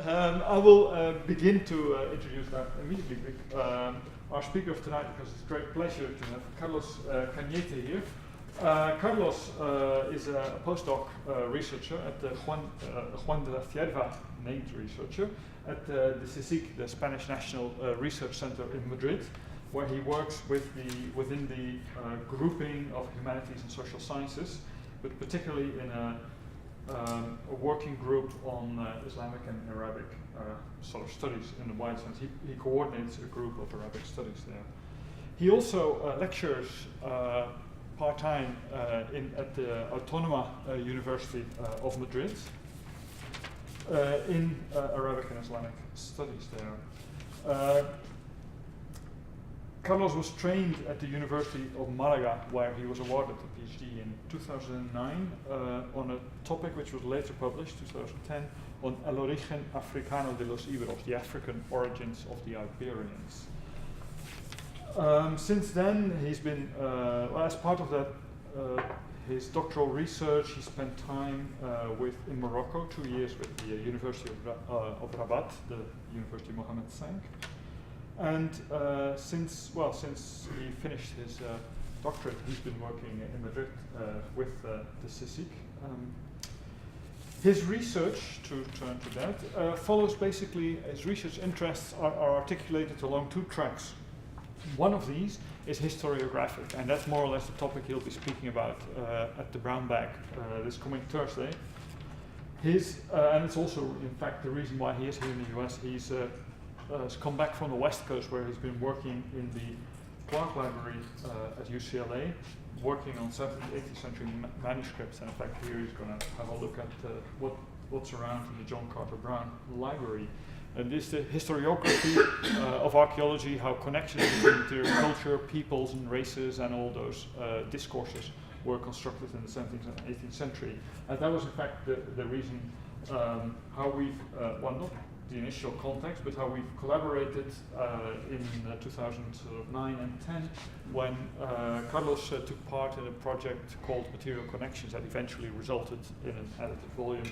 I will begin to introduce that immediately with our speaker of tonight, because it's a great pleasure to have Carlos Cañete here. Carlos is a postdoc researcher at the Juan de la Cierva named researcher at the CSIC, the Spanish National Research Center in Madrid, where he works within the grouping of humanities and social sciences, but particularly in a working group on Islamic and Arabic sort of studies in the wide sense. He coordinates a group of Arabic studies there. He also lectures part-time at the Autónoma University of Madrid in Arabic and Islamic studies there. Carlos was trained at the University of Málaga, where he was awarded a Ph.D. in 2009 on a topic which was later published, 2010, on El origen africano de los Iberos, the African origins of the Iberians. Since then, he's been, as part of that, his doctoral research, he spent time in Morocco, 2 years with the University of Rabat, the University Mohamed V. And since he finished his doctorate, he's been working in Madrid with the CSIC. His research, to turn to that, follows basically, his research interests are articulated along two tracks. One of these is historiographic, and that's more or less the topic he'll be speaking about at the Brown Bag this coming Thursday. And it's also, in fact, the reason why he is here in the US. He's come back from the West Coast, where he's been working in the Clark Library at UCLA, working on 17th, 18th century manuscripts. And in fact, here he's going to have a look at what's around in the John Carter Brown Library. And this is the historiography of archaeology, how connections between material culture, peoples and races and all those discourses were constructed in the 17th and 18th century. And that was in fact the reason how we've, not the initial context, but how we've collaborated in 2009 and 10 when Carlos took part in a project called Material Connections that eventually resulted in an edited volume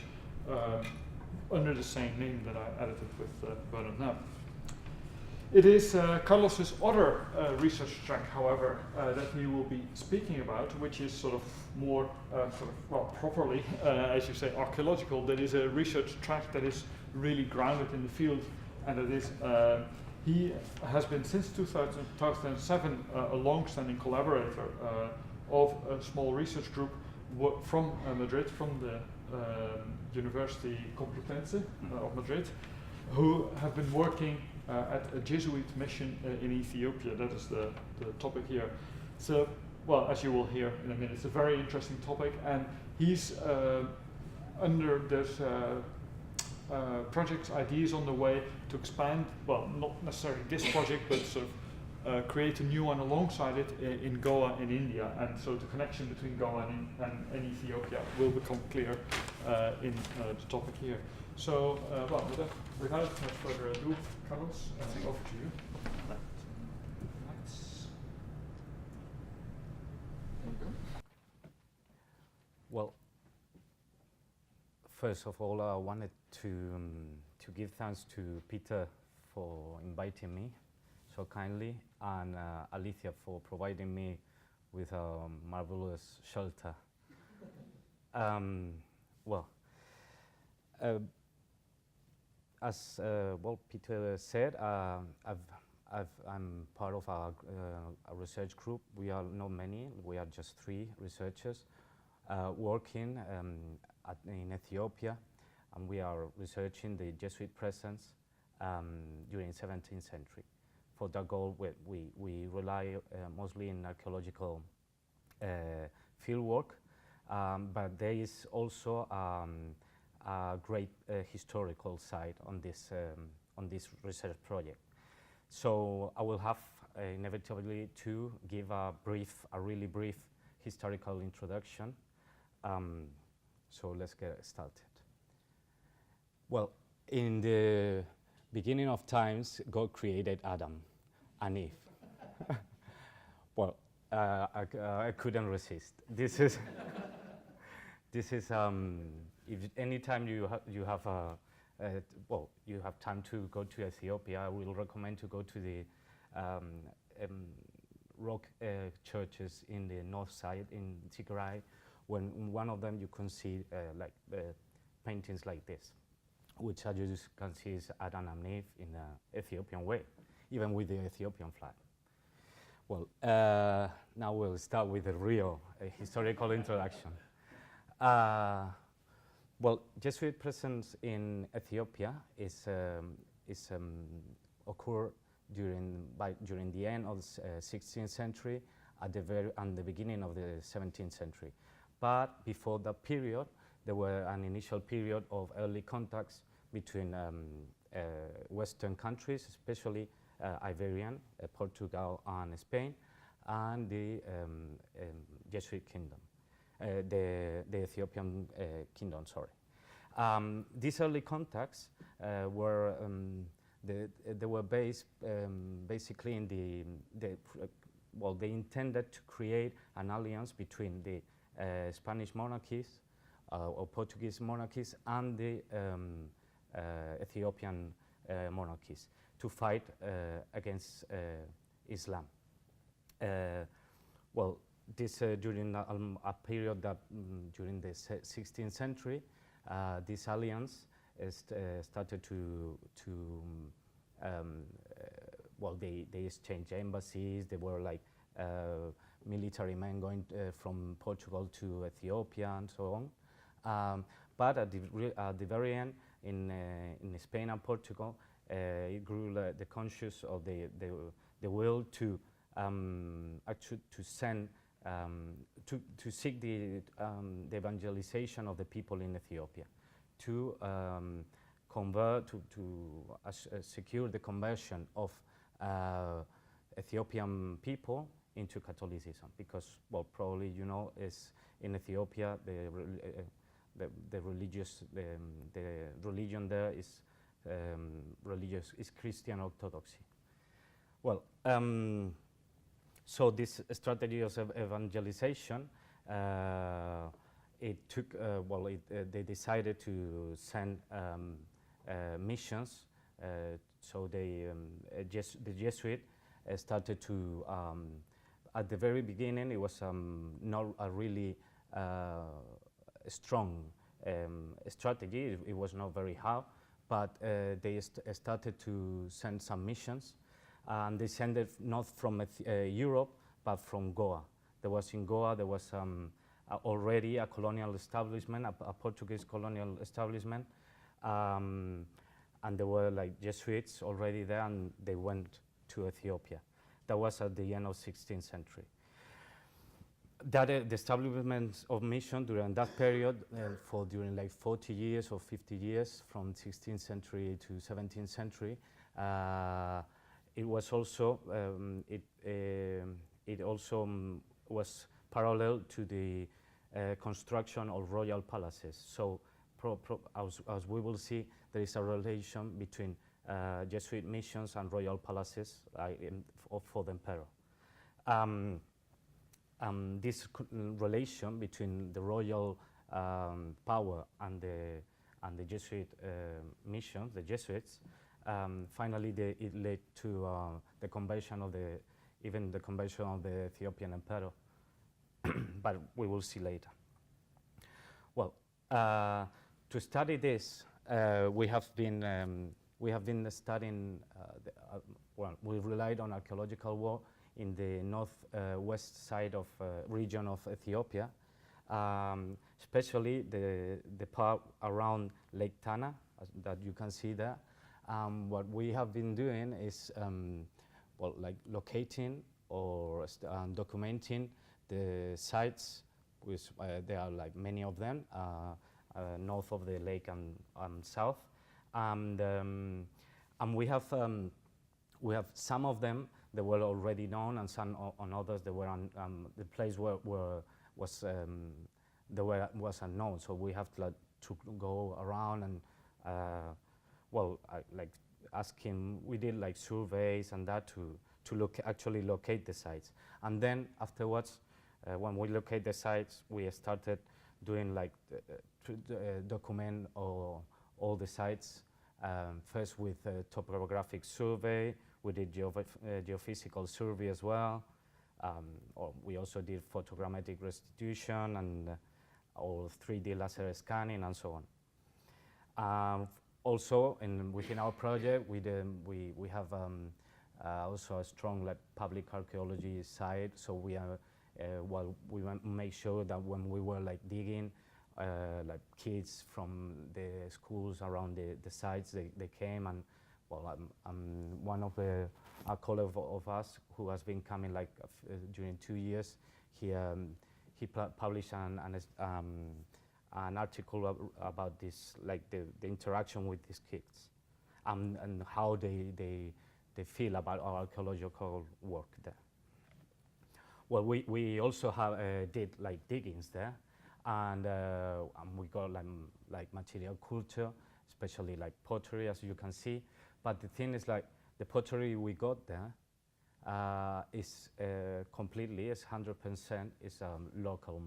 under the same name that I edited with Bernard Knapp. It is Carlos's other research track, however, that he will be speaking about, which is sort of more, properly, as you say, archaeological. That is a research track that is really grounded in the field, and it is, he has been since 2007 a long-standing collaborator of a small research group from Madrid, from the University Complutense of Madrid, who have been working at a Jesuit mission in Ethiopia. That is the topic here. So, well, as you will hear in a minute, it's a very interesting topic, and he's under this project's ideas on the way to expand, well, not necessarily this project, but sort of create a new one alongside it in Goa in India. And so the connection between Goa and Ethiopia will become clear in the topic here. So, well, without further ado, Carlos, over to you. Well, first of all, I wanted to give thanks to Peter for inviting me so kindly, and Alicia for providing me with a marvelous shelter. As Peter said, I'm part of a research group. We are not many. We are just 3 researchers working in Ethiopia, and we are researching the Jesuit presence during 17th century. For that goal, we rely mostly in archaeological field work, but there is also a great historical side on this research project. So I will have inevitably to give a really brief historical introduction. So let's get started. Well, in the beginning of times, God created Adam and Eve. Well, I couldn't resist. This is if any time you have well, you have time to go to Ethiopia, I will recommend to go to the rock churches in the north side in Tigray. When in one of them you can see like paintings like this, which as you can see is Adam and Eve in the Ethiopian way, even with the Ethiopian flag. Well, now we'll start with the real historical introduction. Well, Jesuit presence in Ethiopia is occurred during the end of the 16th century and the beginning of the 17th century. But before that period, there were an initial period of early contacts between Western countries, especially Iberian, Portugal and Spain, and the Jesuit kingdom, the Ethiopian kingdom, sorry. These early contacts were they were based basically in they intended to create an alliance between the Spanish monarchies or Portuguese monarchies and the Ethiopian monarchies to fight against Islam. Well, this during a period that during the 16th century, this alliance started to well, they exchanged embassies. They were like military men going from Portugal to Ethiopia and so on. But at the very end, in Spain and Portugal, it grew the conscious of the will to actually to send to seek the evangelization of the people in Ethiopia, to convert to secure the conversion of Ethiopian people into Catholicism, because, well, probably you know, is in Ethiopia the religion there is is Christian Orthodoxy. Well, so this strategy of evangelization, it took they decided to send missions. So the Jesuit started to at the very beginning, it was not a really strong strategy. It was not very hard, but they started to send some missions, and they sent it not from Europe, but from Goa. There was in Goa, there was already a colonial establishment, a Portuguese colonial establishment, and there were like Jesuits already there, and they went to Ethiopia. That was at the end of 16th century. That the establishment of mission during that period, during like 40 years or 50 years, from 16th century to 17th century, it was also it also was parallel to the construction of royal palaces. So, as we will see, there is a relation between Jesuit missions and royal palaces for the emperor. This relation between the royal power and the Jesuit missions, the Jesuits, finally it led to the conversion of the Ethiopian emperor. But we will see later. Well, to study this, we have been studying. We relied on archaeological work in the northwest side of region of Ethiopia, especially the part around Lake Tana that you can see there. What we have been doing is locating or documenting the sites, which there are like many of them north of the lake and south, and we have some of them that were already known, and some on others that were the place was unknown. So we have to go around and asking. We did like surveys and that to actually locate the sites, and then afterwards, when we locate the sites, we started doing like to document all the sites first with a topographic survey. We did geophysical survey as well. Or we also did photogrammetric restitution and or 3D laser scanning and so on. Also, within our project, we have also a strong public archaeology side. So we are we want to make sure that when we were digging, kids from the schools around the sites, they came, and one of a colleague of us who has been coming during 2 years, he published an article about this, the interaction with these kids, and how they feel about our archaeological work there. Well, we also did diggings there, and we got material culture, especially pottery, as you can see. But the thing is, the pottery we got there is completely, is 100% is local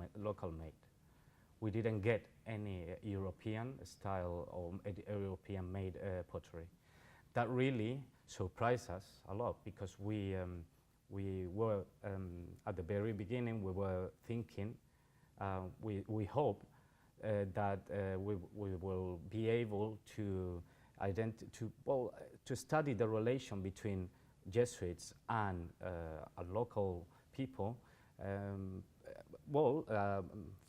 made. We didn't get any European style or European made pottery. That really surprised us a lot, because we were at the very beginning, we were thinking, we hope that we will be able to study the relation between Jesuits and local people.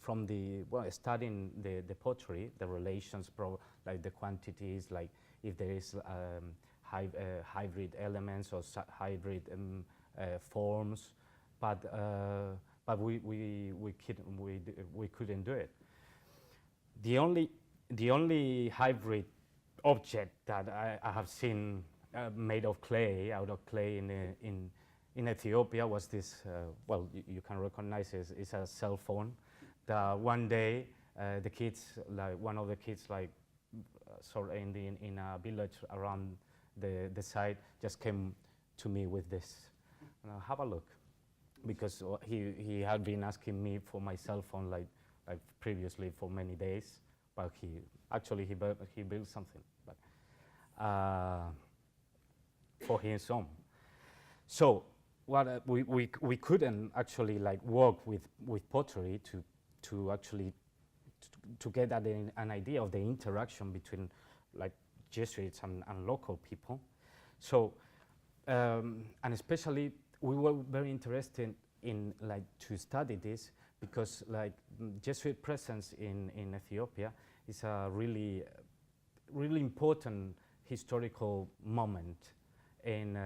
From studying the pottery, the relations, the quantities, if there is hybrid elements or hybrid forms, but we couldn't do it. The only hybrid object that I have seen made of clay, out of clay in Ethiopia, was this. You can recognize it. It's a cell phone. That one day the kids, one of the kids, in a village around the site, just came to me with this. Have a look, because he had been asking me for my cell phone like previously for many days, but he built something, but for his own. So what we couldn't actually work with pottery to actually to get an idea of the interaction between Jesuits and local people. So and especially we were very interested in to study this, because Jesuit presence in Ethiopia is a really important historical moment in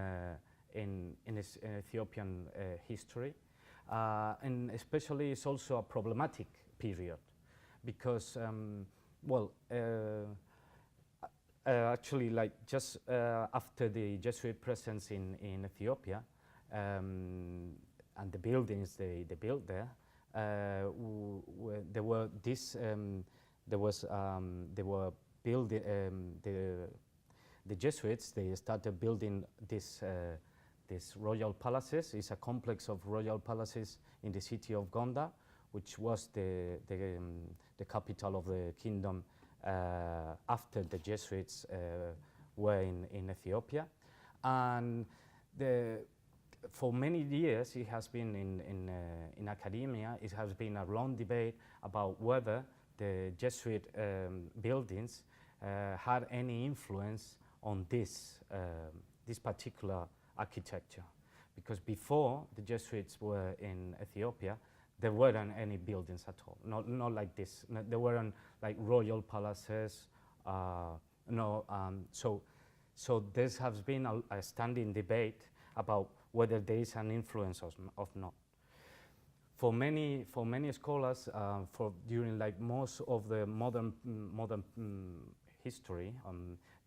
Ethiopian history, and especially it's also a problematic period, because actually just after the Jesuit presence in Ethiopia, and the buildings they built there, they were building the Jesuits. They started building this royal palaces. It's a complex of royal palaces in the city of Gondar, which was the capital of the kingdom after the Jesuits were in Ethiopia. And for many years, it has been in academia, it has been a long debate about whether the Jesuit buildings had any influence on this particular architecture. Because before the Jesuits were in Ethiopia, there weren't any buildings at all, not like this. There weren't royal palaces, so there has been a standing debate about whether there is an influence or not. For many scholars, during most of the modern history,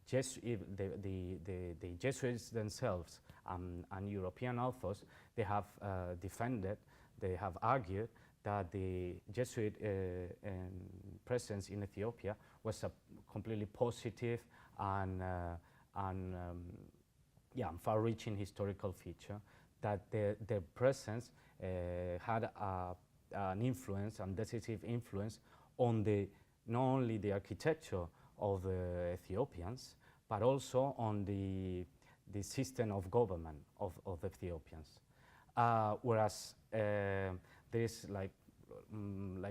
the Jesuits themselves and European authors, they have defended, they have argued that the Jesuit presence in Ethiopia was a completely positive and far-reaching historical feature, that their presence had an influence, and decisive influence on not only the architecture of the Ethiopians, but also on the system of government of Ethiopians. Whereas there is like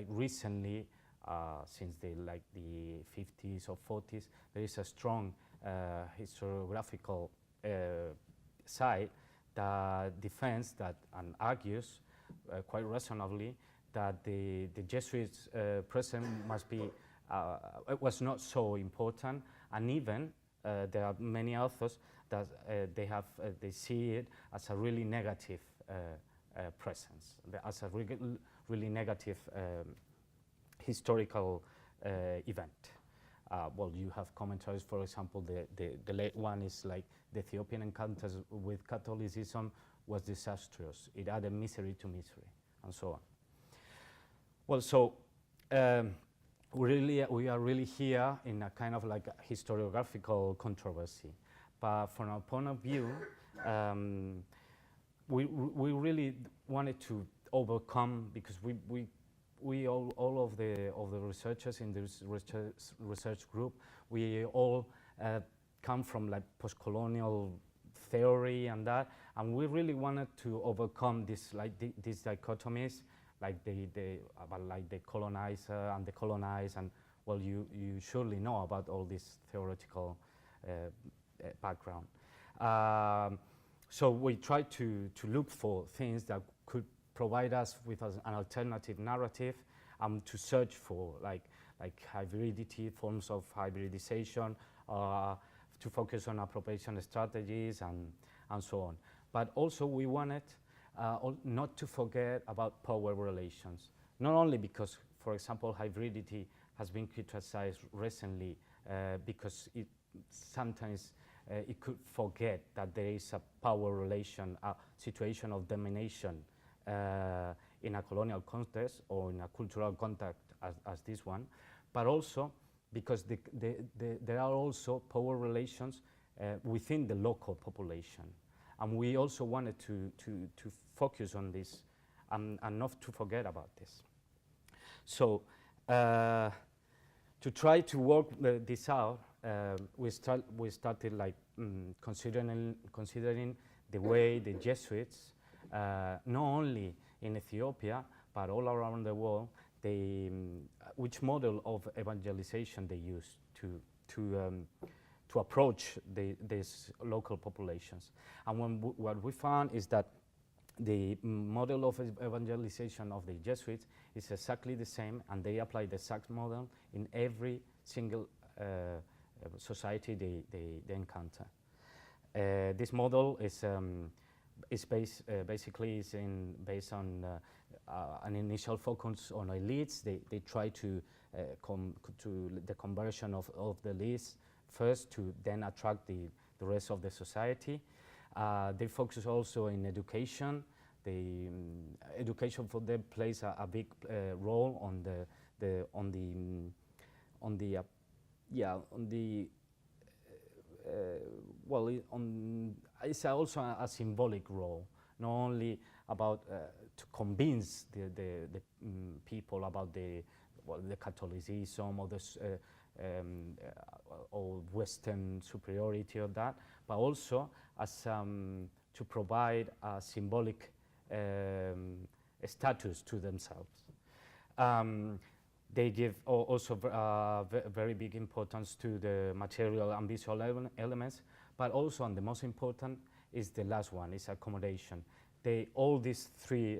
recently, since the 50s or 40s, there is a strong historiographical side that defends that and argues quite reasonably that the Jesuits' presence was not so important, and even there are many authors that they see it as a really negative presence, as a really negative historical event. Well, you have commentaries, for example, the late one is like the Ethiopian encounters with Catholicism was disastrous. It added misery to misery, and so on. Well, so we are really here in a kind of like a historiographical controversy. But from our point of view, we really wanted to overcome, because we all of the researchers in this research group, we all come from like post-colonial theory and that, and we really wanted to overcome this these dichotomies, like the colonizer and the colonized, and well, you surely know about all this theoretical background. So we tried to look for things that could provide us with an alternative narrative, to search for like hybridity, forms of hybridization, to focus on appropriation strategies and so on. But also we wanted not to forget about power relations, not only because, for example, hybridity has been criticized recently because it sometimes it could forget that there is a power relation, a situation of domination in a colonial context or in a cultural context as this one, but also because there are also power relations within the local population. And we also wanted to focus on this and not to forget about this. So to try to work this out, we started like considering the way the Jesuits, not only in Ethiopia but all around the world, which model of evangelization they used to approach these local populations. And what we found is that the model of evangelization of the Jesuits is exactly the same, and they apply the exact model in every single society they encounter. This model is basically based on an initial focus on elites. They try to the conversion of the elites first, to then attract the rest of the society. They focus also in education. Education for them plays a big role on it's also a symbolic role, not only about to convince the people about the Catholicism or Western superiority of that, but also as to provide a symbolic status to themselves. They give also very big importance to the material and visual elements, but also, and the most important, is the last one, is accommodation. All these three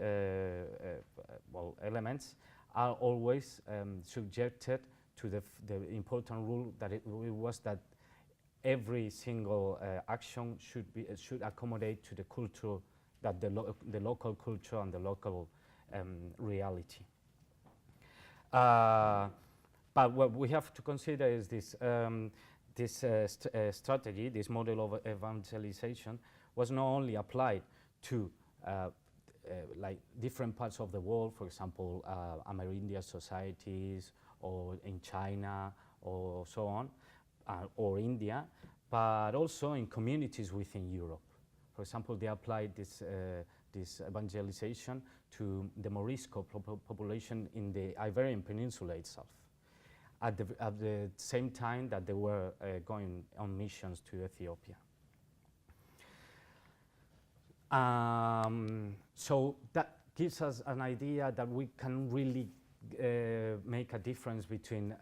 elements are always subjected to the important rule that it was that every single action should accommodate to the culture, that the local culture and the local reality. But what we have to consider is this strategy, this model of evangelization, was not only applied to like different parts of the world, for example, Amerindian societies, or in China, or so on, or India, but also in communities within Europe. For example, they applied this evangelization to the Morisco population in the Iberian Peninsula itself. at the same time that they were going on missions to Ethiopia. So that gives us an idea that we can really make a difference between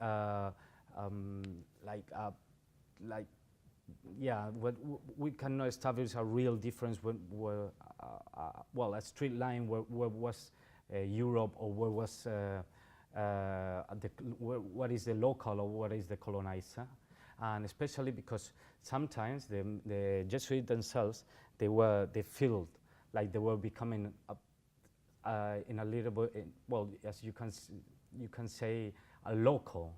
we cannot establish a real difference when well, a straight line where was Europe, or where was what is the local or what is the colonizer, and especially because sometimes the Jesuits themselves, they felt like they were becoming in a little bit, well, as you can say, a local.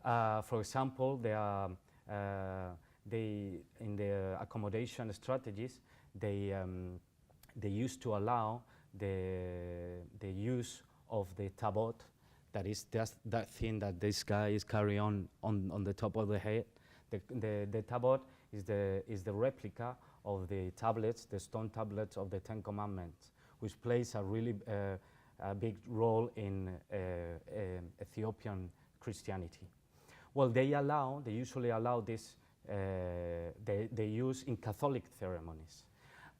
For example, they in their accommodation strategies, they used to allow the use of the tabot, that is just that thing that this guy is carrying on the top of the head. The tabot is the replica of the tablets, the stone tablets of the Ten Commandments, which plays a really a big role in Ethiopian Christianity. Well, they usually allow this, they use in Catholic ceremonies.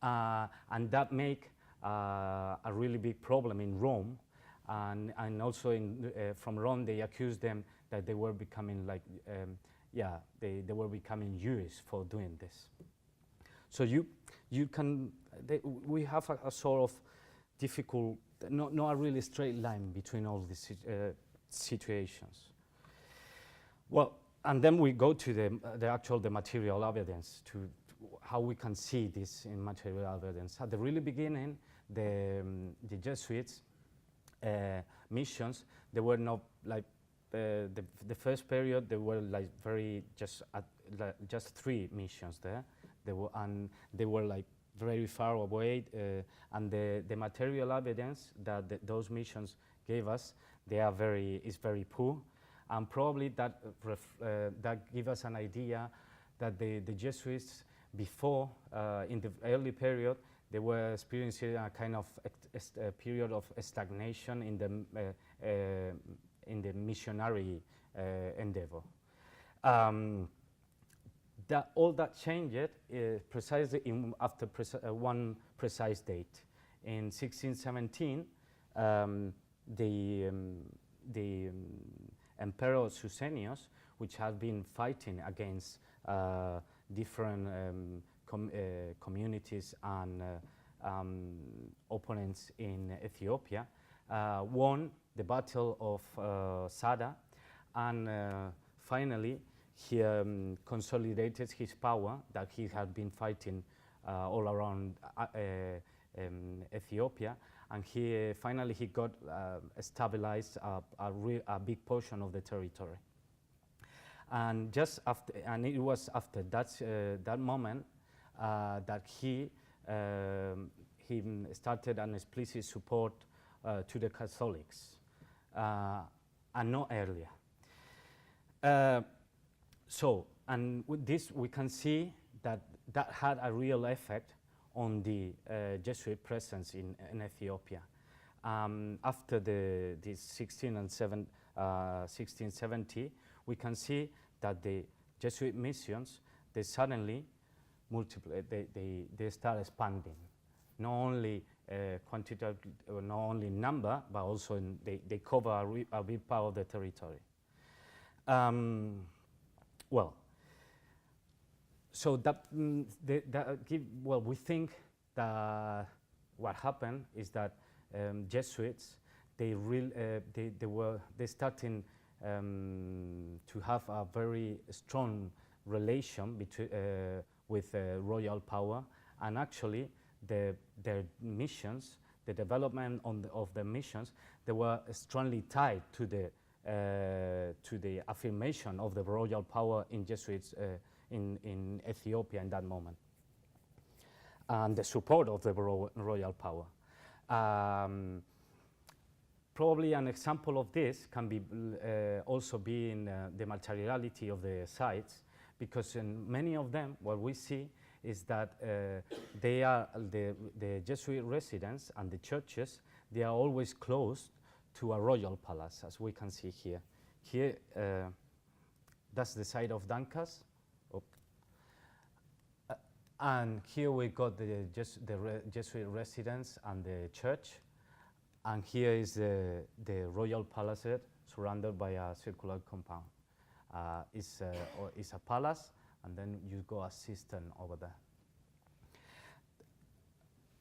And that make a really big problem in Rome, and also from Rome they accused them that they were becoming like, they were becoming Jewish for doing this. So we have a sort of difficult, not a really straight line between all these situations. Well, and then we go to the material evidence, to how we can see this in material evidence. At the really beginning, the Jesuits missions, they were not like the first period. They were like just 3 missions there. They were like very far away, and the material evidence that those missions gave us, is very poor, and probably that give us an idea that the Jesuits before, in the early period, they were experiencing a kind of a period of stagnation in the missionary endeavor. All that changed precisely after one precise date. In 1617, the Emperor Susenyos, which had been fighting against different communities and opponents in Ethiopia, won the Battle of Sada, and finally he consolidated his power that he had been fighting all around Ethiopia, and finally he got stabilized a big portion of the territory. And it was after that moment that he started an explicit support to the Catholics, and not earlier. And with this we can see that had a real effect on the Jesuit presence in Ethiopia. After the 1670, we can see that the Jesuit missions, they suddenly multiply, they start expanding, not only quantitative, not only number, but also they cover a big part of the territory. So we think that what happened is that Jesuits, they starting to have a very strong relation with royal power, and actually their missions, the development of the missions, they were strongly tied to the affirmation of the royal power in Jesuits in Ethiopia in that moment, and the support of the royal power. Probably an example of this can be also be in the materiality of the sites, because in many of them what we see is that they are the Jesuit residents and the churches, they are always close to a royal palace, as we can see here. here, that's the site of Dancas. And here we got the Jesuit residence and the church. And here is the royal palace surrounded by a circular compound. It's a palace, and then you go a cistern over there.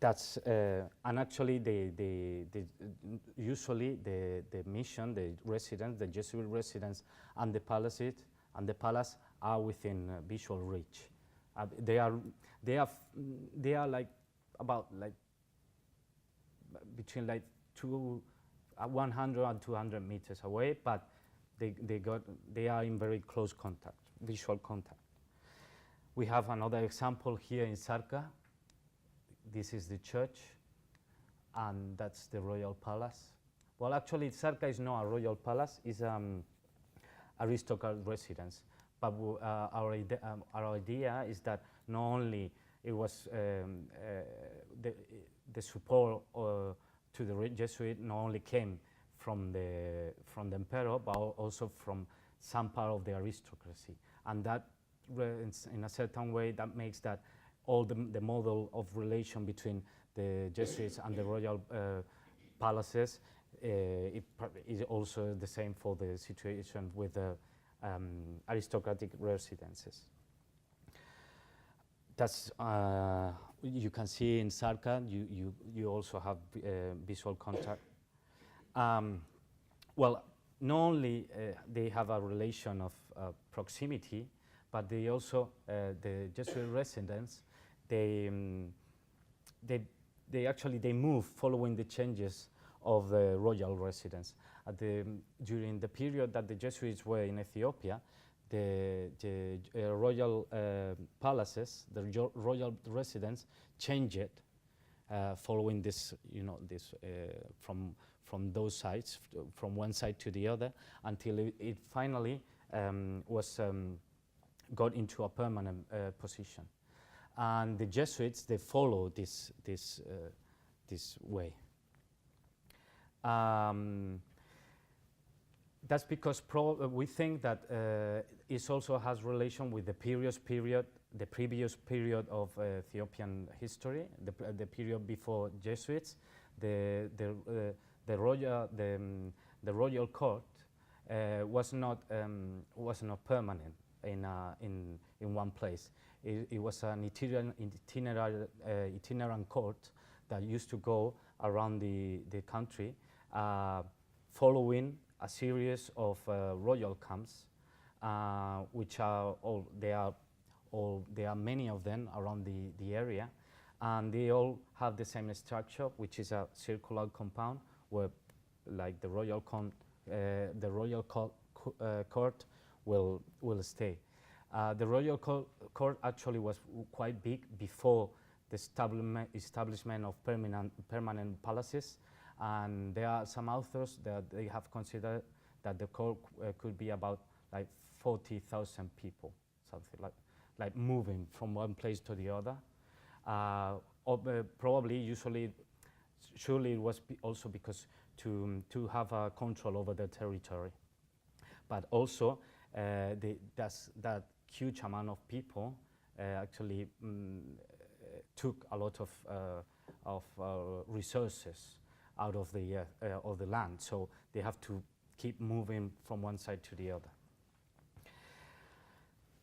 That's and actually usually the mission, the residence, the Jesuit residence, and the palace are within visual reach. They are like about like between like 100 and 200 meters away, but they are in very close contact, visual contact. We have another example here in Sarka. This is the church, and that's the royal palace. Well, actually, Sarka is not a royal palace; it's aristocrat residence. But our idea is that not only it was the support to the Jesuit not only came from the emperor, but also from some part of the aristocracy, and that in a certain way that makes that all the model of relation between the Jesuits and the royal palaces is also the same for the situation with the aristocratic residences. That's you can see in Sarka. You also have visual contact. Well, not only they have a relation of proximity, but they also the Jesuit residents. They move following the changes of the royal residence. During the period that the Jesuits were in Ethiopia, the royal palaces, the royal residence, changed following this, from those sides, from one side to the other, until it finally got into a permanent position. And the Jesuits, they follow this way. That's because we think that it also has relation with the previous period of Ethiopian history, the period before Jesuits. The royal court was not permanent in one place. It was an itinerant court that used to go around the country, following a series of royal camps, which are there are many of them around the area, and they all have the same structure, which is a circular compound where, like the royal court will stay. The royal court actually was quite big before the establishment of permanent palaces, and there are some authors that they have considered that the court could be about like 40,000 people, something like moving from one place to the other. Surely it was also because to have a control over the territory, but also that huge amount of people actually took a lot of resources out of the land, so they have to keep moving from one side to the other.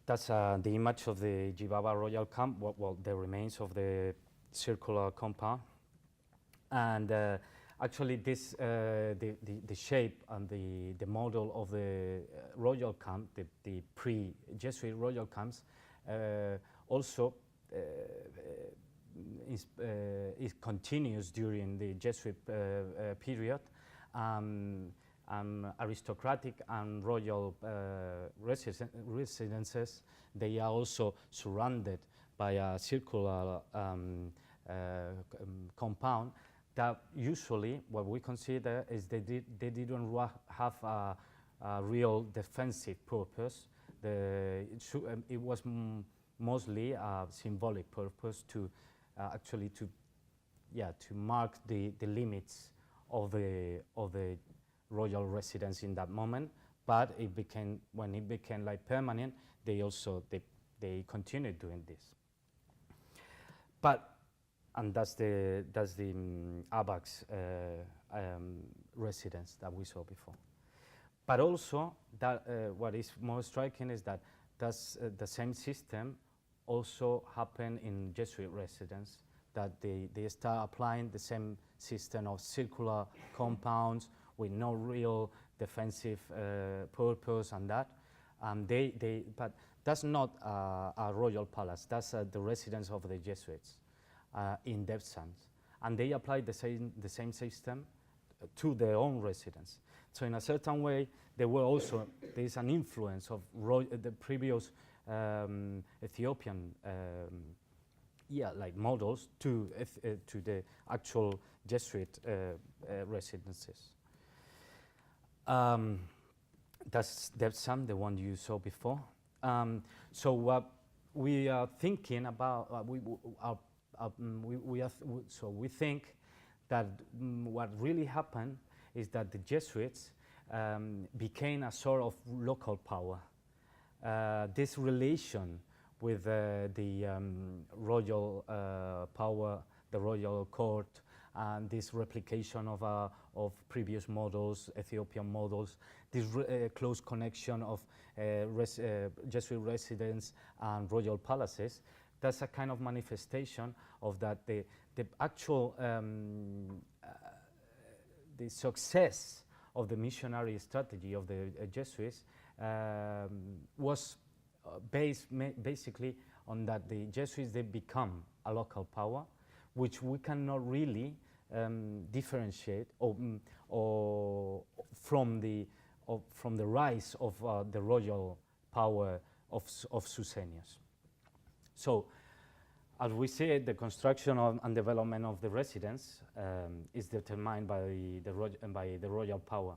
That's the image of the Jibaba Royal Camp, the remains of the circular compound. And actually this, the shape and the model of the royal camp, the pre-Jesuit royal camps, also it continues during the Jesuit period. Aristocratic and royal residences, they are also surrounded by a circular compound that usually what we consider is they didn't have a real defensive purpose. It was mostly a symbolic purpose to actually to mark the limits of the royal residence in that moment, but when it became like permanent, they continued doing this. But, and that's the ABAC's residence that we saw before. But also, that what is more striking is that the same system also happened in Jesuit residence, that they start applying the same system of circular compounds with no real defensive purpose and that. But that's not a royal palace, that's the residence of the Jesuits in Devsans. And they applied the same system to their own residence. So in a certain way, there's an influence of the previous Ethiopian models to the actual Jesuit residences. That's Devsan, the one you saw before. So what we are thinking about, we think that what really happened is that the Jesuits became a sort of local power. This relation with the royal power, the royal court, and this replication of previous models, Ethiopian models, this close connection of Jesuit residence and royal palaces, that's a kind of manifestation of that the actual the success of the missionary strategy of the Jesuits was based basically on that the Jesuits, they become a local power, which we cannot really differentiate or from the rise of the royal power of Susenyos. So, as we said, the construction and development of the residence is determined by the royal power.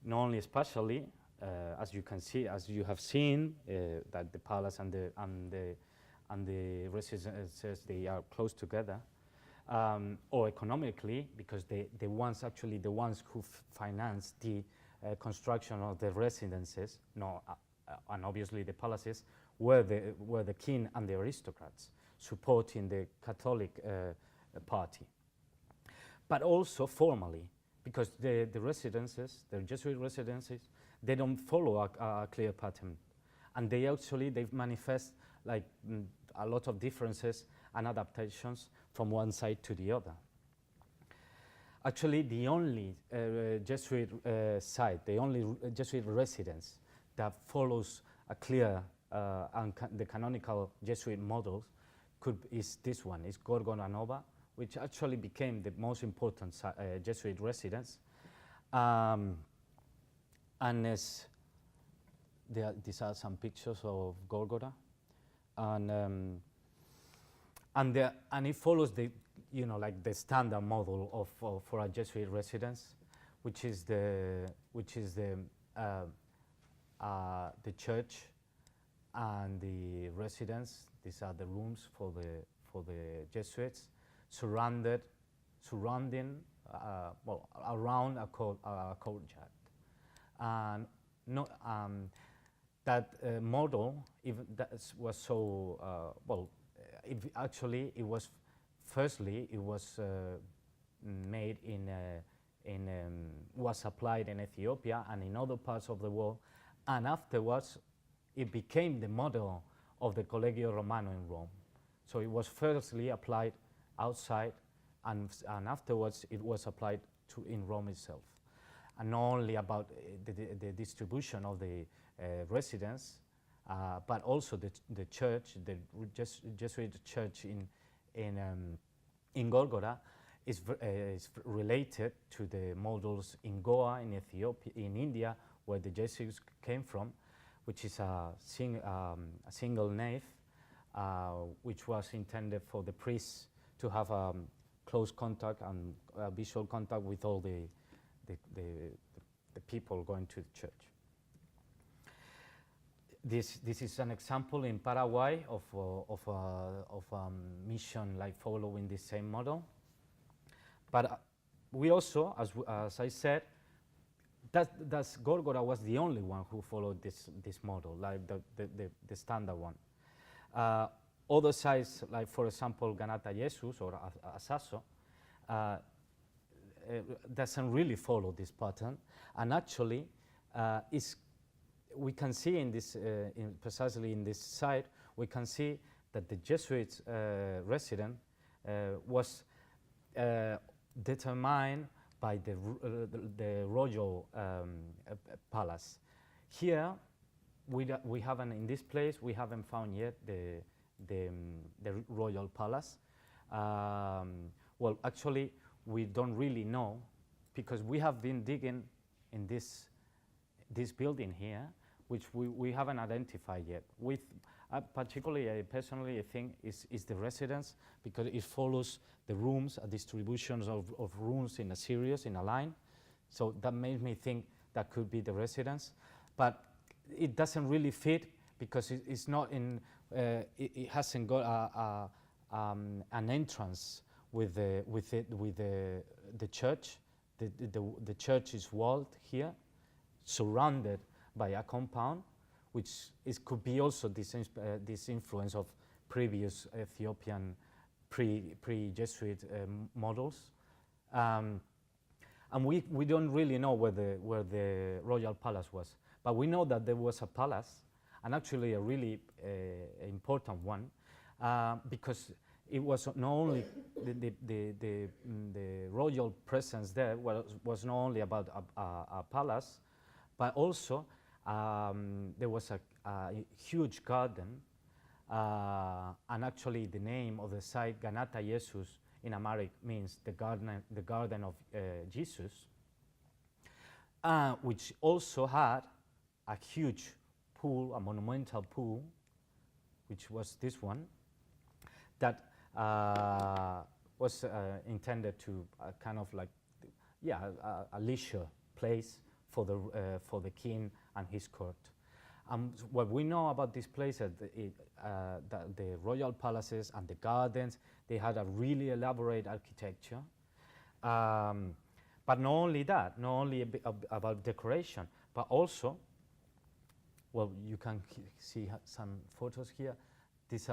Not only especially, as you have seen, that the palace and the residences, they are close together, or economically, because the ones who financed the construction of the residences, and obviously the palaces, were the king and the aristocrats, supporting the Catholic party. But also formally, because the residences, the Jesuit residences, they don't follow a clear pattern. And they manifest like a lot of differences and adaptations from one side to the other. Actually, the only Jesuit site, the only Jesuit residence that follows a clear and the canonical Jesuit models is this one, is Gorgona Nova, which actually became the most important Jesuit residence. And these are some pictures of Gorgona, and it follows the standard model for a Jesuit residence, which is the church and the residence. These are the rooms for the Jesuits, surrounding around a courtyard. And that model, even that was so it was firstly made was applied in Ethiopia and in other parts of the world, and afterwards it became the model of the Collegio Romano in Rome. So it was firstly applied outside, and afterwards it was applied in Rome itself. And not only about the distribution of the residence, but also the church, the Jesuit church in Gorgona is related to the models in Goa, in Ethiopia, in India, where the Jesuits came from, which is a single nave, which was intended for the priests to have close contact and visual contact with all the people going to the church. This is an example in Paraguay of a mission like following the same model. But we also, as I said, That's Gorgora was the only one who followed this model, like the standard one. Other sites, like for example, Ganata Jesus or Asaso, doesn't really follow this pattern, and actually, we can see in this, precisely in this site, we can see that the Jesuit resident was determined by the royal palace. Here, we haven't, in this place, we haven't found yet the royal palace. Well, actually, we don't really know, because we have been digging in this building here, which we haven't identified yet. With particularly, personally, I think is the residence, because it follows the rooms, distributions of rooms in a series, in a line. So that made me think that could be the residence, but it doesn't really fit, because it's not in. It hasn't got an entrance with the church. The church is walled here, surrounded by a compound, which could be also this influence of previous Ethiopian pre-Jesuit models. And we don't really know where the royal palace was, but we know that there was a palace, and actually a really important one, because it was not only the royal presence there was not only about a palace, but also there was a huge garden, and actually the name of the site, Ganata Jesus, in Amharic means the garden of Jesus, which also had a huge pool, a monumental pool, which was this one, that was intended to kind of like, a leisure place for the king and his court. What we know about this place is that the royal palaces and the gardens, they had a really elaborate architecture. But not only that, not only about decoration, but also, well, you can see some photos here. This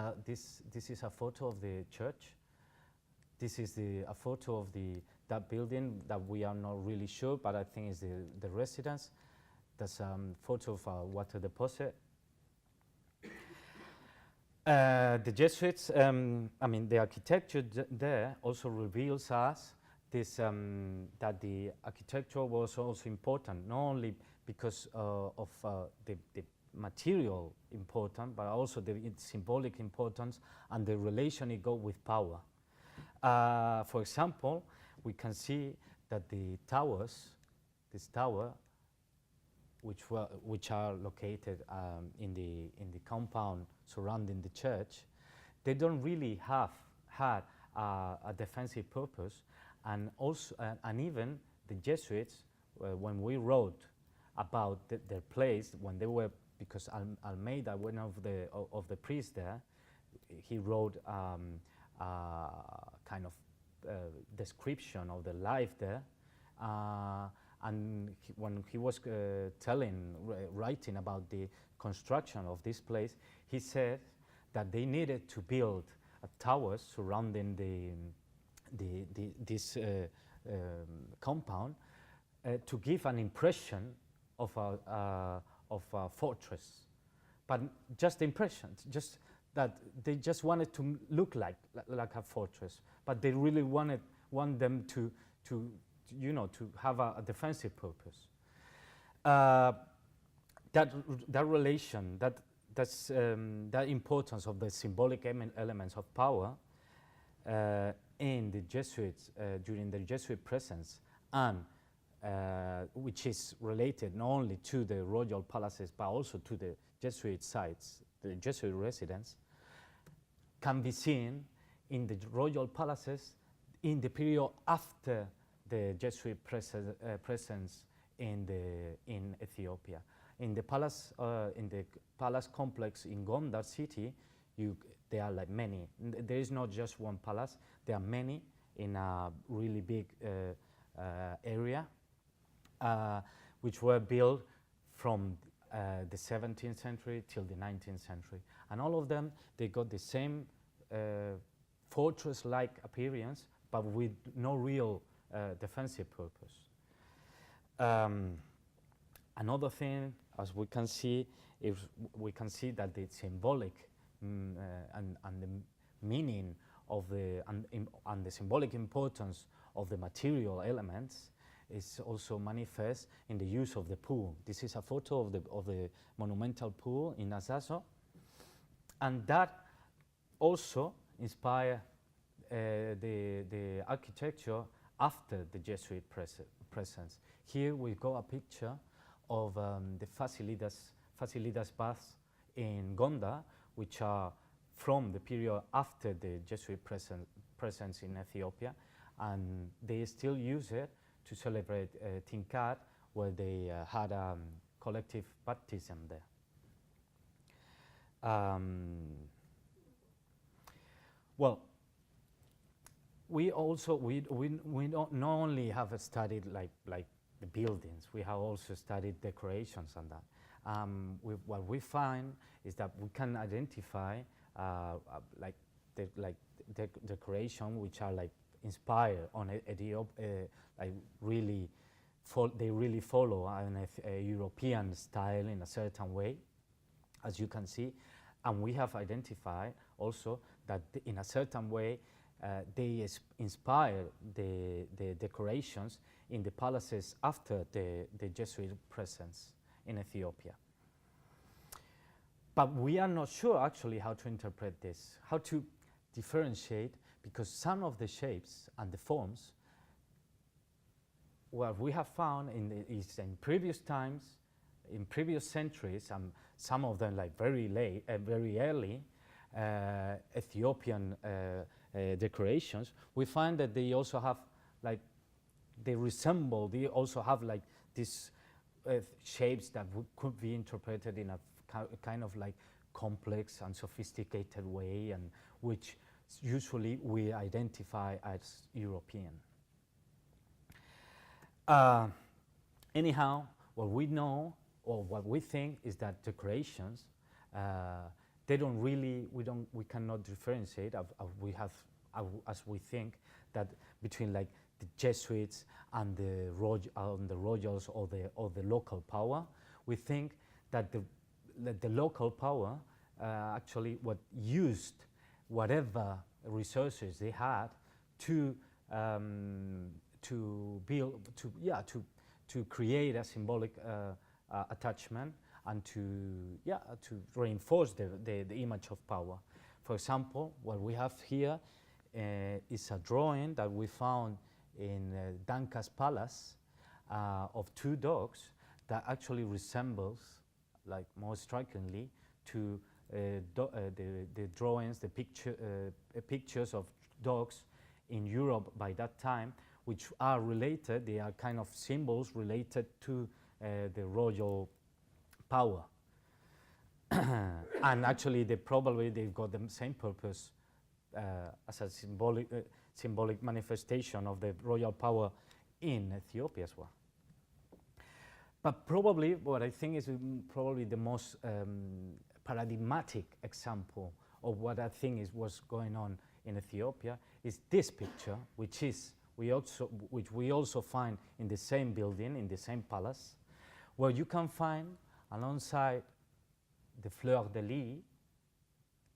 is a photo of the church. This is a photo of that building that we are not really sure, but I think is the residence. That's a photo of a water deposit. The Jesuits, the architecture there also reveals us this, that the architecture was also important, not only because of the material important, but also its symbolic importance and the relation it got with power. For example, we can see that the towers, this tower, which are located in the compound surrounding the church, they don't really have had a defensive purpose, and also and even the Jesuits, when we wrote about their place when they were, because Almeida, one of the priests there, he wrote kind of description of the life there, and when he was writing about the construction of this place, he said that they needed to build towers surrounding this compound to give an impression of a fortress, but just impressions, just that they just wanted to look like a fortress, but they really want them to have a defensive purpose. That relation, that importance of the symbolic elements of power in the Jesuits during the Jesuit presence, and which is related not only to the royal palaces but also to the Jesuit sites, the Jesuit residence, can be seen in the royal palaces in the period after the Jesuit presence in Ethiopia. In the palace complex in Gondar city, there are like many. There is not just one palace. There are many in a really big area. which were built from the 17th century till the 19th century. And all of them, they got the same fortress-like appearance, but with no real defensive purpose. Another thing, as we can see, is we can see that the symbolic and the meaning of the and the symbolic importance of the material elements is also manifest in the use of the pool. This is a photo of the monumental pool in Azazo, and that also inspired the architecture after the Jesuit presence. Here we got a picture of the Facilitas baths in Gonda, which are from the period after the Jesuit presence in Ethiopia, and they still use it to celebrate Tinkat, where they had a collective baptism there. Well, we also we don't not only have studied like the buildings, we have also studied decorations and that. What we find is that we can identify decoration which are like inspired on like really they really follow a European style in a certain way, as you can see, and we have identified also that in a certain way they inspire the decorations in the palaces after the Jesuit presence in Ethiopia. But we are not sure actually how to interpret this, how to differentiate, because some of the shapes and the forms, what we have found is in previous times, in previous centuries, some of them like very late, very early Ethiopian decorations, we find that they also have like, they also have like these shapes that could be interpreted in a kind of like complex and sophisticated way, and which usually we identify as European. Anyhow, what we know or what we think is that decorations, they don't really, we cannot differentiate as we think that between like the Jesuits and the royals or the local power. We think that the local power actually used whatever resources they had to build, to create a symbolic attachment and to reinforce the image of power. For example, what we have here is a drawing that we found in Danka's palace of two dogs that actually resembles, like more strikingly, to the drawings, the pictures of dogs in Europe by that time, which are related, they are kind of symbols related to the royal power. And actually they've got the same purpose as a symbolic manifestation of the royal power in Ethiopia as well. But probably what I think is probably the most paradigmatic example of what I think was going on in Ethiopia is this picture, which we also find in the same building, in the same palace, where you can find alongside the fleur de lis,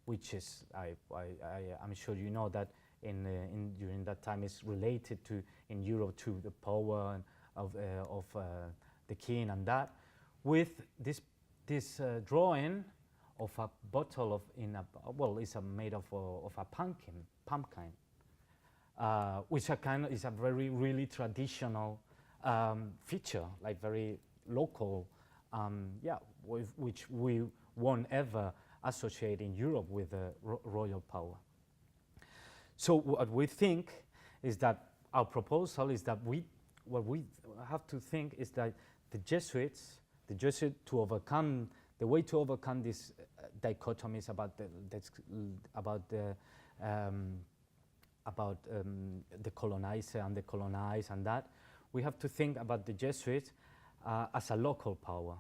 which is, I'm sure you know that during that time is related to, in Europe, to the power of the king and that, with this drawing of a bottle it's made of a pumpkin, which is a very really traditional feature, like very local, which we won't ever associate in Europe with the royal power. So what we think is that our proposal is that what we have to think is that the Jesuits to overcome this dichotomies about the colonizer and the colonized and that, we have to think about the Jesuits as a local power.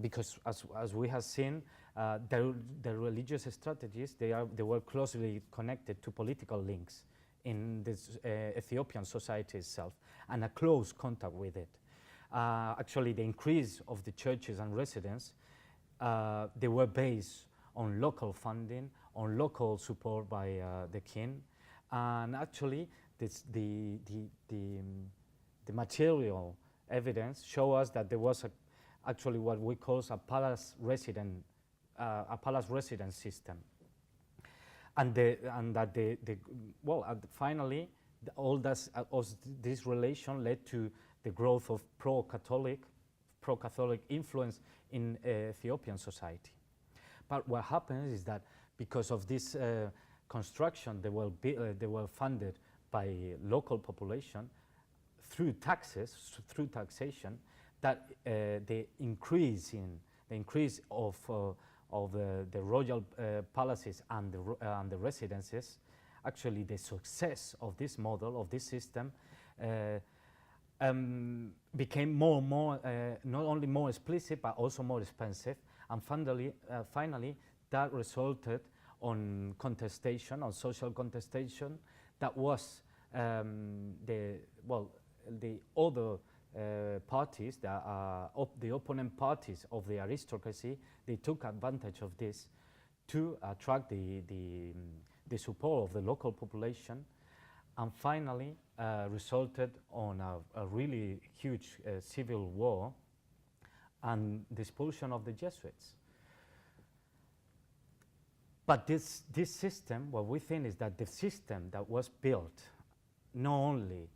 Because as we have seen, the religious strategies, they were closely connected to political links in this Ethiopian society itself, and a close contact with it. Actually, the increase of the churches and residents, they were based on local funding, on local support by the king, and actually the material evidence show us that there was actually what we call a palace residence system, and finally all this relation led to the growth of pro-Catholic influence in Ethiopian society. But what happens is that because of this construction, they were funded by local population through taxation, that the increase of the royal palaces and the residences, actually the success of this model, of this system, became more and more, not only more explicit, but also more expensive. And finally, that resulted on contestation, on social contestation, that was the other parties, the opponent parties of the aristocracy, they took advantage of this to attract the support of the local population, and finally resulted on a really huge civil war and the expulsion of the Jesuits. But this system, what we think is that the system that was built not only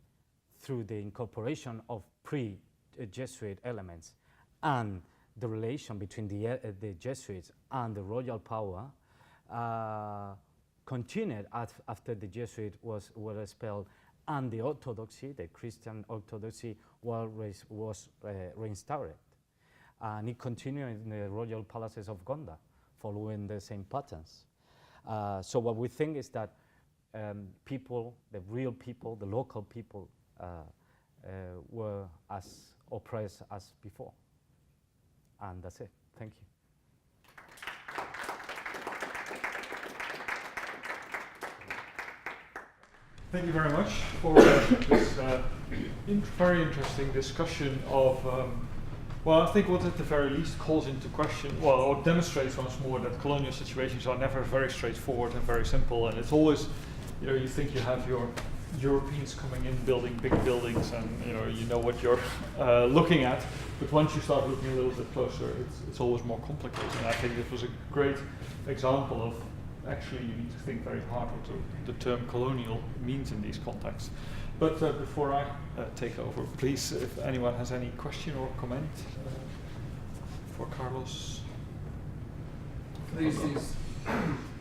through the incorporation of pre-Jesuit elements and the relation between the Jesuits and the royal power, continued after the Jesuits were expelled, and the orthodoxy, the Christian orthodoxy, was reinstated. And it continued in the royal palaces of Gondar, following the same patterns. So what we think is that people, the real people, the local people, were as oppressed as before. And that's it. Thank you. Thank you very much for this very interesting discussion of, well, I think what at the very least calls into question, well, or demonstrates once more that colonial situations are never very straightforward and very simple, and it's always, you think you have your Europeans coming in building big buildings, and you know what you're looking at, but once you start looking a little bit closer, it's always more complicated. And I think this was a great example of actually you need to think very hard what the term colonial means in these contexts. But before I take over, please, if anyone has any question or comment for Carlos. These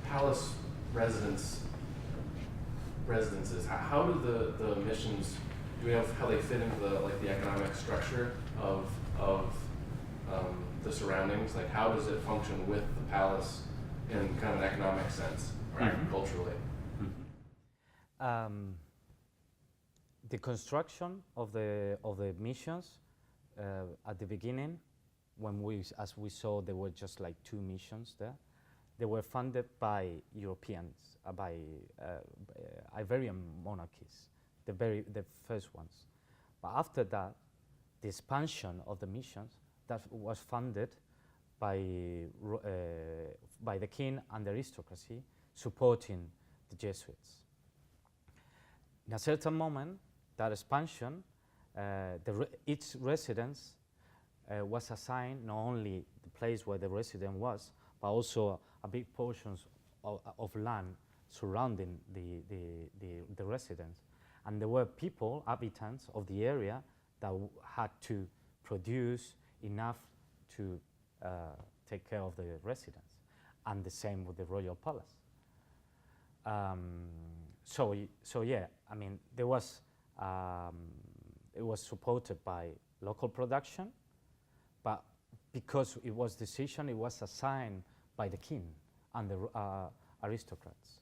palace residences, how do the missions, do we know how they fit into the economic structure of the surroundings? Like, how does it function with the palace in kind of an economic sense, or agriculturally? The construction of the missions at the beginning, as we saw, there were just like 2 missions there. They were funded by Europeans, by Iberian monarchies, the first ones. But after that, the expansion of the missions that was funded by the king and the aristocracy, supporting the Jesuits. In a certain moment, that expansion, each residence was assigned not only the place where the resident was, but also a big portions of land surrounding the residence. And there were people, inhabitants of the area, that had to produce enough to take care of the residents, and the same with the royal palace. So yeah, I mean, there was it was supported by local production, but because it was decision, it was assigned by the king and the aristocrats,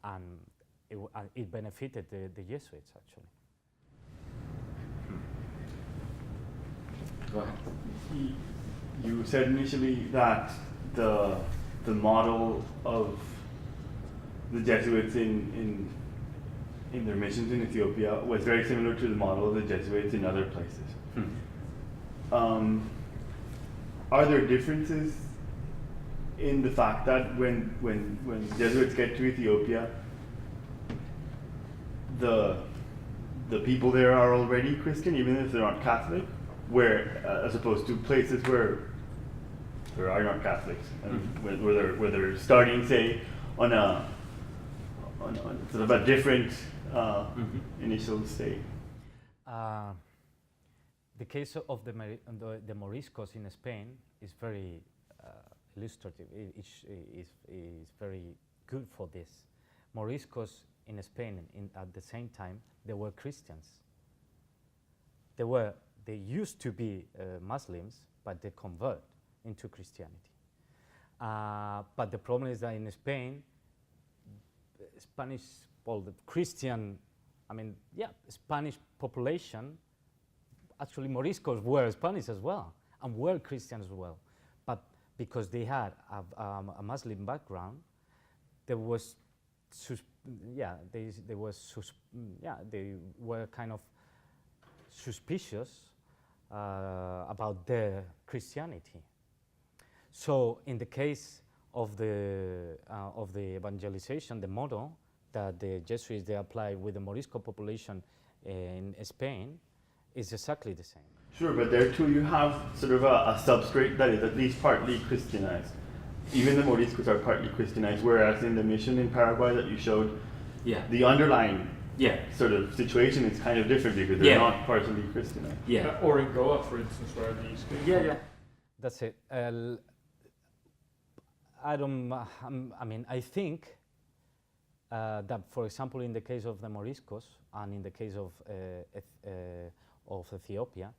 and it benefited the Jesuits actually. Go ahead. You said initially that the model of the Jesuits in their missions in Ethiopia was very similar to the model of the Jesuits in other places. Are there differences in the fact that when Jesuits get to Ethiopia, the people there are already Christian, even if they're not Catholic, where as opposed to places where there are not Catholics, and where they're starting, say, on sort of a different initial state? The case of the Moriscos in Spain is very illustrative. It is very good for this. Moriscos in Spain, at the same time, they were Christians. They used to be Muslims, but they convert into Christianity. But the problem is that in Spain, Spanish, well, the Christian, Spanish population, actually Moriscos were Spanish as well, and were Christians as well. But because they had a Muslim background, there was, they were kind of suspicious about their Christianity. So in the case of the evangelization, the model that the Jesuits they applied with the Morisco population in Spain is exactly the same. Sure, but there too you have sort of a substrate that is at least partly Christianized. Even the Moriscos are partly Christianized, whereas in the mission in Paraguay that you showed, the underlying sort of situation is kind of different because they're not partially Christianized. Or in Goa, for instance, where these came from. That's it. I think that, for example, in the case of the Moriscos and in the case of Ethiopia,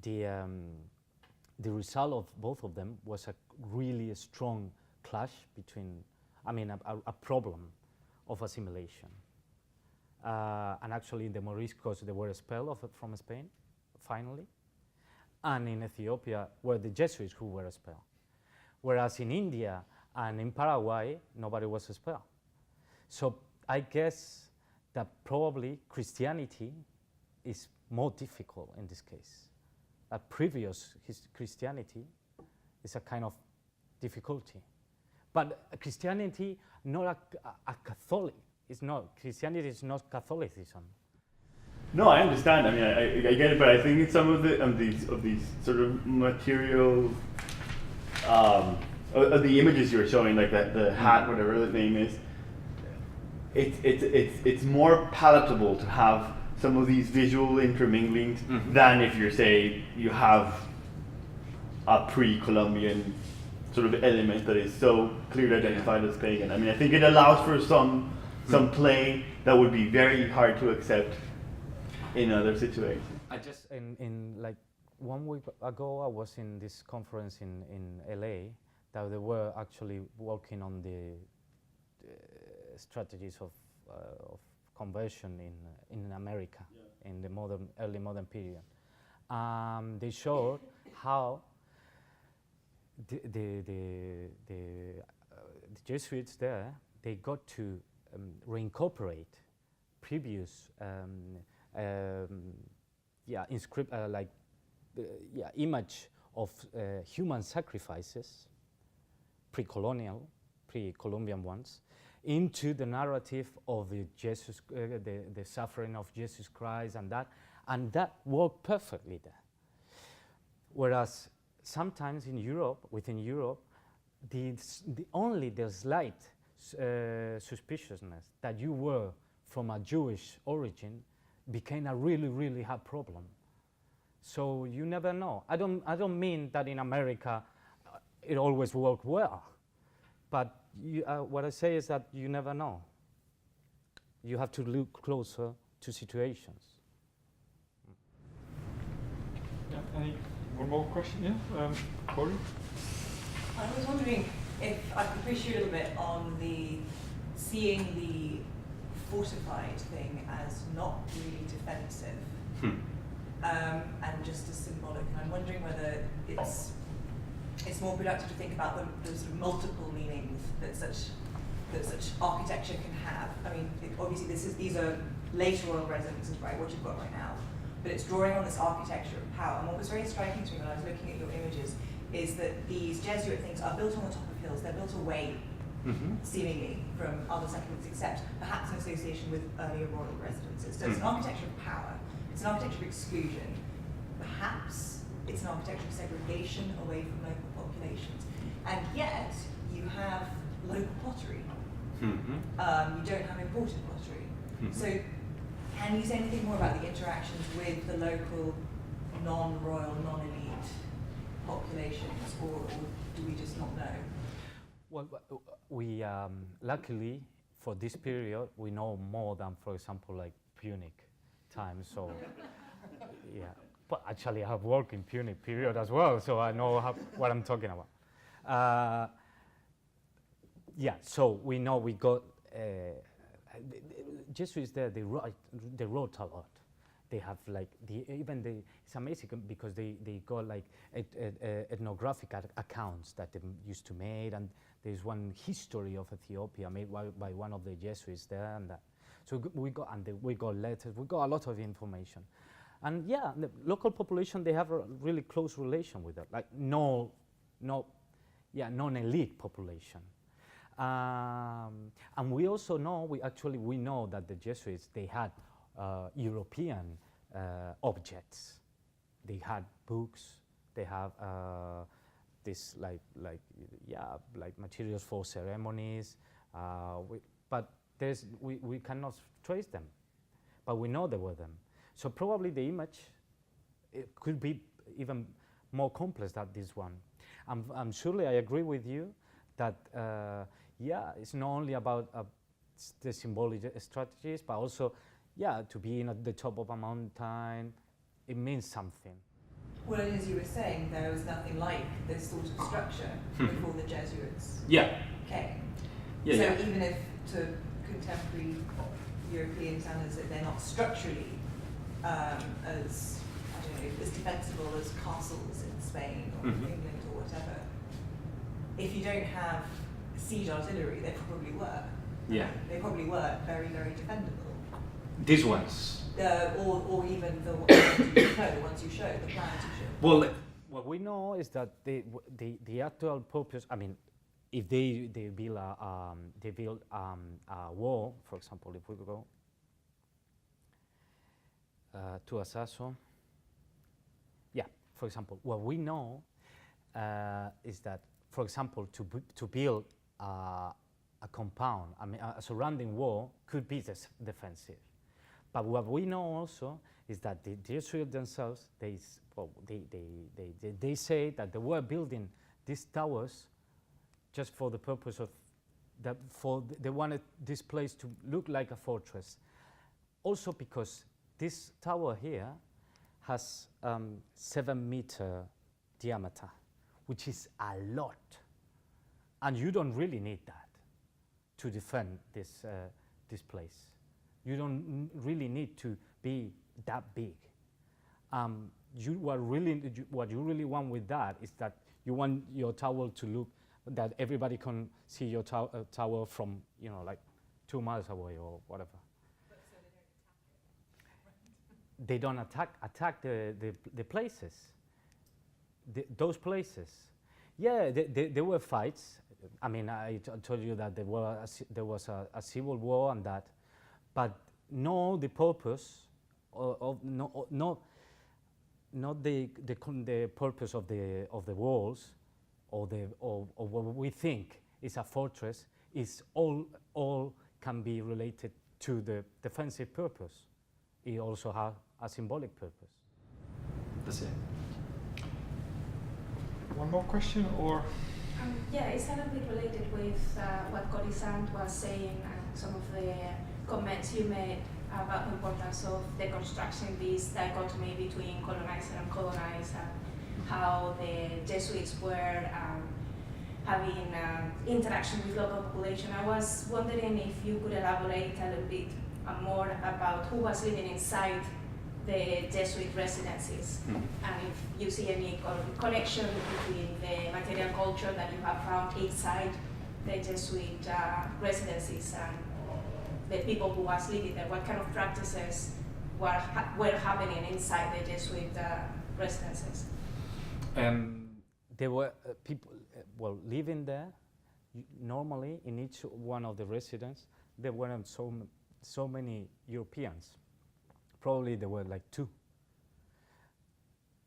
the result of both of them was a really strong clash between, a problem of assimilation. And actually in the Moriscos they were expelled from Spain, finally. And in Ethiopia were the Jesuits who were expelled. Whereas in India and in Paraguay, nobody was expelled. So I guess that probably Christianity is more difficult in this case. Previous Christianity is a kind of difficulty. But Christianity, not a Catholic, Christianity is not Catholicism. No, I understand. I get it, but I think in some of these sort of material, of the images you were showing, like the hat, whatever the name is, it's more palatable to have some of these visual interminglings than if you have a pre-Columbian sort of element that is so clearly identified as pagan. I think it allows for some play that would be very hard to accept in other situations. I just in like 1 week ago, I was in this conference in LA that they were actually working on the strategies of conversion in America in the early modern period. They showed how the Jesuits there, they got to reincorporate previous image of human sacrifices, pre-Columbian ones, into the narrative of the suffering of Jesus Christ and that worked perfectly there. Whereas sometimes within Europe, the slight suspiciousness that you were from a Jewish origin became a really, really hard problem. So you never know. I don't mean that in America it always worked well, but what I say is that you never know. You have to look closer to situations. One more question, Corey? I was wondering if I could push you a little bit on seeing the fortified thing as not really defensive. and just as symbolic. And I'm wondering whether it's more productive to think about the sort of multiple meanings that such architecture can have. I mean, obviously these are later royal residences, right? What you've got right now, but it's drawing on this architecture of power. And what was very striking to me when I was looking at your images is that these Jesuit things are built on the top of hills. They're built away, seemingly, from other settlements, except perhaps in association with earlier royal residences. So it's an architecture of power. It's an architecture of exclusion. Perhaps it's an architecture of segregation away from local populations. And yet, you have local pottery. You don't have imported pottery. So can you say anything more about the interactions with the local non-royal, non-elite populations, or do we just not know? Well, we luckily for this period we know more than, for example, like Punic time. So yeah, but actually I have worked in Punic period as well, so I know what I'm talking about. Yeah, so we know we got Jesuits there. They wrote a lot. They have like it's amazing because they got like ethnographic accounts that they used to make, and there's one history of Ethiopia made by one of the Jesuits there, and that. So we got letters. We got a lot of information, and yeah, the local population, they have a really close relation with it. Like non-elite population. And we also know, we know that the Jesuits, they had European objects. They had books, they have this like materials for ceremonies, but we cannot trace them, but we know they were them. So probably the image, it could be even more complex than this one. I'm surely I agree with you that it's not only about the symbolic strategies, but also, to be at the top of a mountain, it means something. Well, as you were saying, there was nothing like this sort of structure before the Jesuits came. So even if to contemporary European standards that they're not structurally as defensible as castles in Spain or England or whatever, if you don't have siege artillery, they probably were. They probably were very, very defendable. These ones? Or even the ones you showed, the plans you showed. Well, what we know is that the actual purpose, I mean, if they build a wall, for example, if we go to Asaso, for example, what we know is that, for example, to build a compound, I mean, a surrounding wall could be defensive. But what we know also is that the Jesuits themselves, they say that they were building these towers just for the purpose of that. They wanted this place to look like a fortress. Also because this tower here has 7-meter diameter, which is a lot, and you don't really need that to defend this place. You don't really need to be that big. What you really want with that is that you want your tower to look that everybody can see your tower from, like 2 miles away or whatever. But so they don't attack? They don't attack the places, those places. Yeah, there were fights. I mean, I told you that there was a civil war and that. But no, the purpose not the purpose of the walls or what we think is a fortress is all can be related to the defensive purpose. It also has a symbolic purpose. That's it. One more question, or? It's a little bit related with what Corisande was saying and some of the comments you made about the importance of deconstructing this dichotomy between colonizer and colonized, and how the Jesuits were having interaction with local population. I was wondering if you could elaborate a little bit more about who was living inside the Jesuit residencies. And if you see any connection between the material culture that you have found inside the Jesuit residencies and the people who was living there, what kind of practices were happening inside the Jesuit residences? There were people living there. Normally, in each one of the residences, there weren't so many Europeans. Probably there were like 2.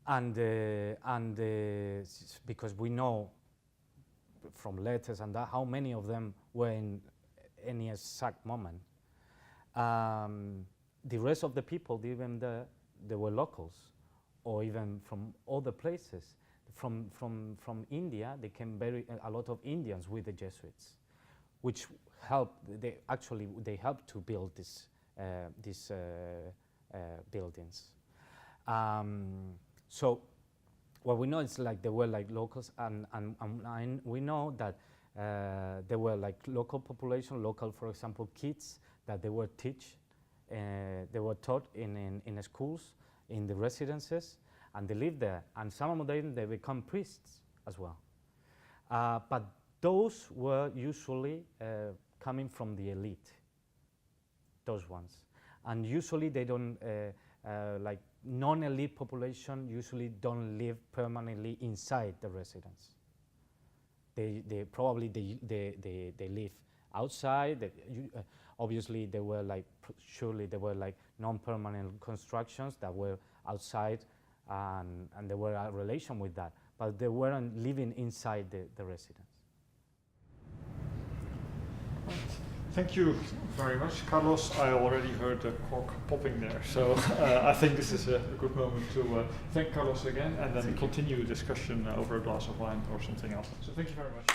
And because we know from letters and that how many of them were in any exact moment. The rest of the people living there, they were locals, or even from other places. From India, they came a lot of Indians with the Jesuits, which helped. They helped to build these buildings. So what we know is like they were like locals, and we know that there were like local population, for example, kids that they were taught in schools, in the residences, and they lived there. And some of them, they become priests as well. But those were usually coming from the elite, those ones. And usually they don't, like non-elite population usually don't live permanently inside the residence. They live outside. Obviously, there were like surely there were like non-permanent constructions that were outside, and there were a relation with that, but they weren't living inside the residence. Thank you very much, Carlos. I already heard the cork popping there, so I think this is a good moment to thank Carlos again, and then continue discussion over a glass of wine or something else. So thank you very much.